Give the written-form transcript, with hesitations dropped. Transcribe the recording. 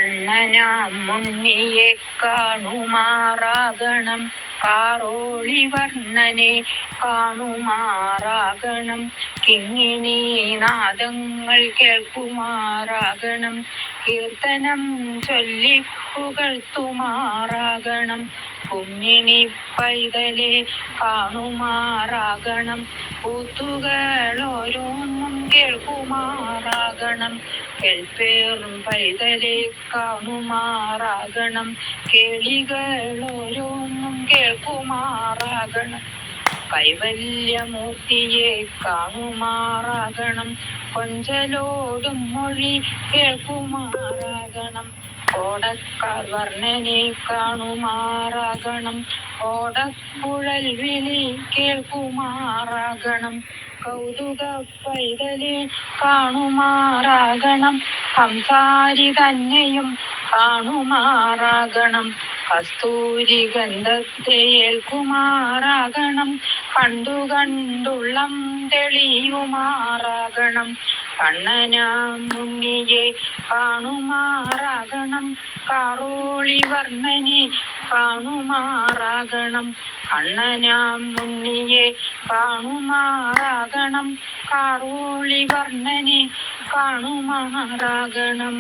കണ്ണനാം മുന്നിയെ കാണുമാറാകണം, കാറോളി വർണ്ണനെ കാണുമാറാകണം, കിങ്ങിണി നാദങ്ങൾ കേൾക്കുമാറാകണം, കീർത്തനം ചൊല്ലി പുകഴ്ത്തുമാറാകണം, കുഞ്ഞിണി പൈതലെ കാണുമാറാകണം, കൂത്തുകളോരോന്നും കേൾക്കുമാറാകണം, കേൾപ്പേറും പൈതലെ കാണുമാറാകണം, കേളികളോരോന്നും കേൾക്കുമാറാകണം, കൈവല്യമൂർത്തിയെ കാണുമാറാകണം, കൊഞ്ചലോടും മൊഴി കേൾക്കുമാറാകണം, ഓടക്കാർ വർണ്ണനെ കാണുമാറാകണം, ഓടക്കുഴൽ വിളി കേൾക്കുമാറാകണം, കൗതുക പൈതലെ കാണുമാറാകണം, സംസാരി തന്നെയും കാണുമാറാകണം, കസ്തൂരി ഗന്ധത്തെ ഏൽക്കുമാറാകണം, കണ്ടു കണ്ടുള്ളം തെളിയുമാറാകണം, കണ്ണനാം മുന്നിയെ കാണുമാറാകണം, കാറോളി വർണ്ണനെ കാണുമാറാകണം, കണ്ണനാം മുന്നിയെ കാണുമാറാകണം, കാറോളി വർണ്ണനെ കാണുമാറാകണം.